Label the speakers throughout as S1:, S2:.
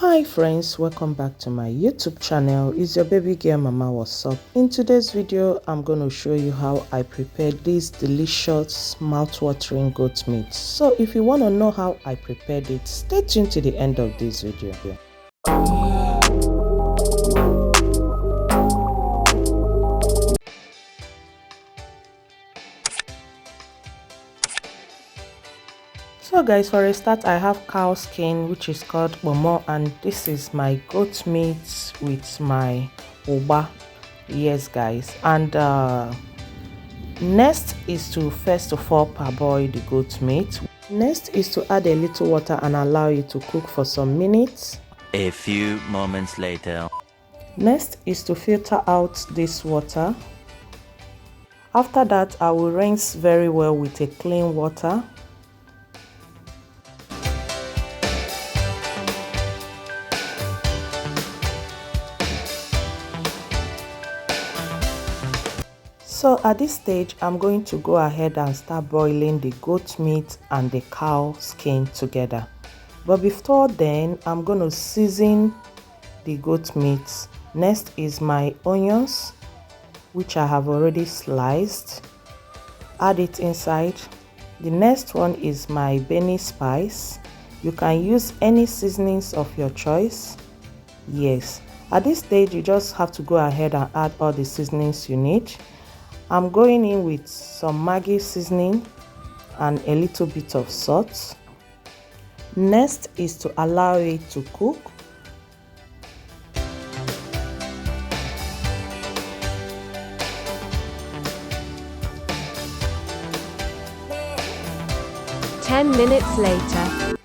S1: Hi friends, welcome back to my YouTube channel. It's your baby girl mama. What's up? In today's video I'm going to show you how I prepared this delicious mouth-watering goat meat. So if you want to know how I prepared it, stay tuned to the end of this video. So guys, for a start I have cow skin, which is called momo, and this is my goat meat with my uba. Yes guys, and next is to first of all parboil the goat meat. Next is to add a little water and allow it to cook for some minutes.
S2: A few moments later.
S1: Next is to filter out this water. After that, I will rinse very well with a clean water. So at this stage, I'm going to go ahead and start boiling the goat meat and the cow skin together. But before then, I'm going to season the goat meat. Next is my onions, which I have already sliced. Add it inside. The next one is my Benny spice. You can use any seasonings of your choice. Yes, at this stage, you just have to go ahead and add all the seasonings you need. I'm going in with some Maggi seasoning and a little bit of salt. Next is to allow it to cook.
S3: Ten minutes later.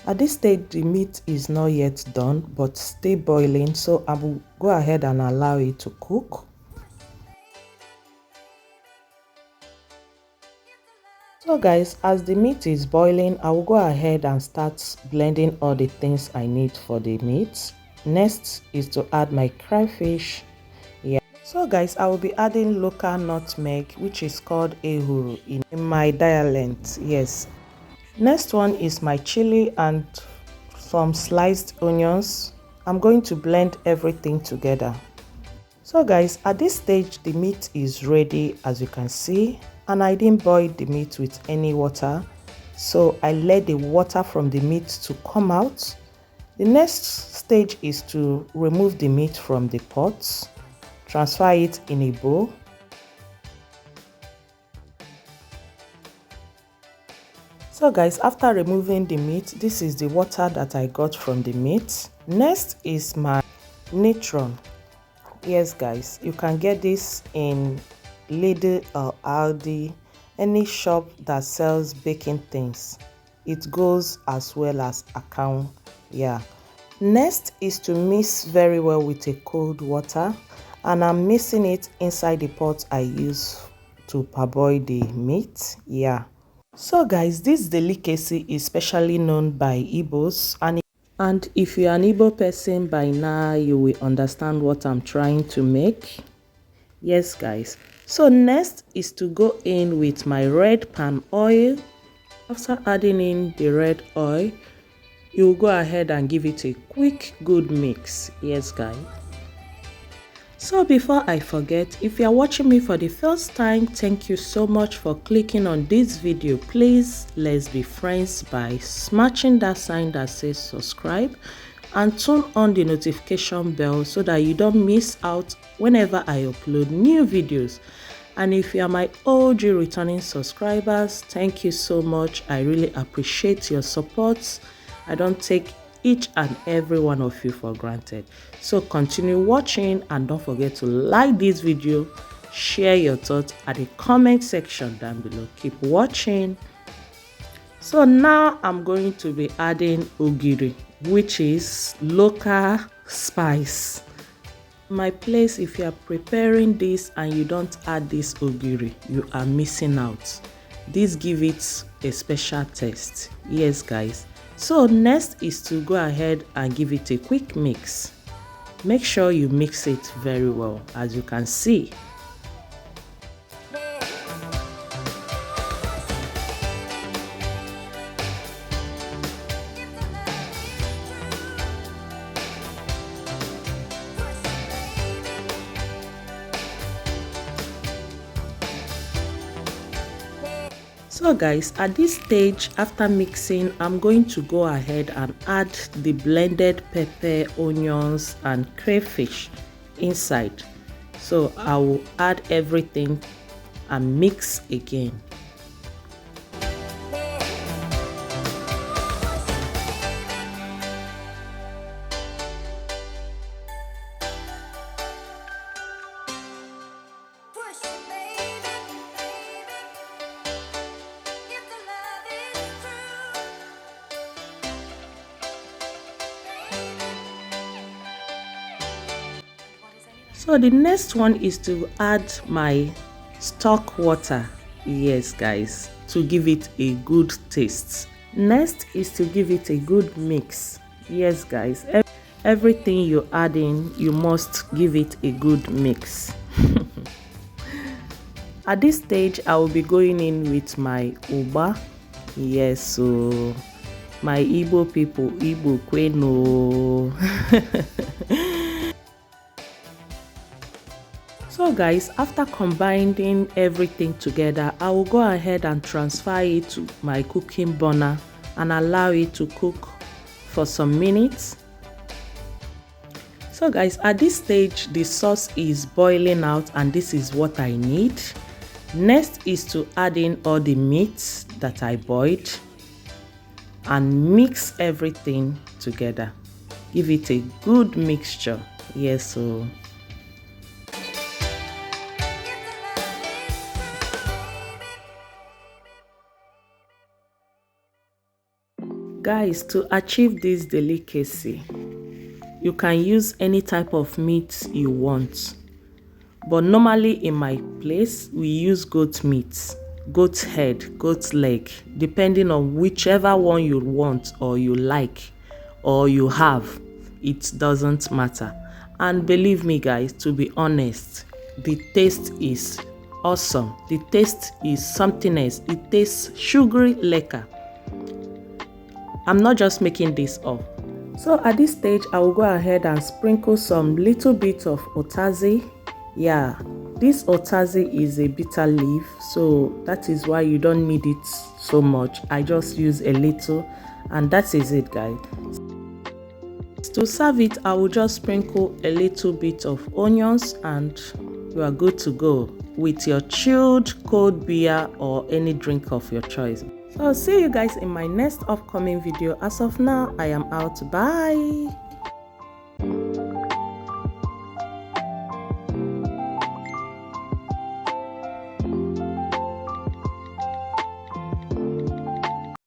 S1: At this stage, the meat is not yet done, but stay boiling, so I will go ahead and allow it to cook. So guys, as the meat is boiling, I will go ahead and start blending all the things I need for the meat. Next is to add my crayfish. Yeah. So guys, I will be adding local nutmeg, which is called ehuru in my dialect. Yes. Next one is my chili and some sliced onions. I'm going to blend everything together. So guys, at this stage, the meat is ready, as you can see. And I didn't boil the meat with any water, so I let the water from the meat to come out. The next stage is to remove the meat from the pot, transfer it in a bowl. So guys, after removing the meat, this is the water that I got from the meat. Next is my natron. Yes guys, you can get this in Lidl or Aldi, any shop that sells baking things. It goes as well as account. Yeah. Next is to mix very well with a cold water, and I'm mixing it inside the pot I use to parboil the meat. Yeah. So guys, this delicacy is specially known by Igbos, and if you're an Igbo person by now, you will understand what I'm trying to make. Yes guys, so next is to go in with my red palm oil. After adding in the red oil, you will go ahead and give it a quick good mix. Yes guys. So before I forget, if you are watching me for the first time, thank you so much for clicking on this video. Please, let's be friends by smashing that sign that says subscribe and turn on the notification bell so that you don't miss out whenever I upload new videos. And if you are my OG returning subscribers, thank you so much. I really appreciate your support. I don't take each and every one of you for granted. So continue watching and don't forget to like this video, share your thoughts at the comment section down below. Keep watching. So now I'm going to be adding ogiri, which is local spice. My place, if you are preparing this and you don't add this ogiri, you are missing out. This gives it a special taste. Yes guys. So next is to go ahead and give it a quick mix. Make sure you mix it very well, as you can see. So guys, at this stage, after mixing, I'm going to go ahead and add the blended pepper, onions and crayfish inside. So I will add everything and mix again. So the next one is to add my stock water. Yes guys, to give it a good taste. Next is to give it a good mix. Yes guys, everything you add in, you must give it a good mix. At this stage, I will be going in with my uba. Yes, so my Igbo people, Igbo kweno. So guys, after combining everything together, I will go ahead and transfer it to my cooking burner and allow it to cook for some minutes. So guys, at this stage, the sauce is boiling out and this is what I need. Next is to add in all the meats that I boiled and mix everything together. Give it a good mixture. Yes, so guys, to achieve this delicacy, you can use any type of meat you want. But normally in my place, we use goat meat, goat head, goat leg, depending on whichever one you want or you like or you have. It doesn't matter. And believe me guys, to be honest, the taste is awesome. The taste is something else. It tastes sugary liquor. I'm not just making this up. So at this stage, I will go ahead and sprinkle some little bit of otazi. Yeah, this otazi is a bitter leaf, so that is why you don't need it so much. I just use a little and that is it guys. To serve it, I will just sprinkle a little bit of onions and you are good to go with your chilled cold beer or any drink of your choice. So I'll see you guys in my next upcoming video. As of now, I am out. Bye.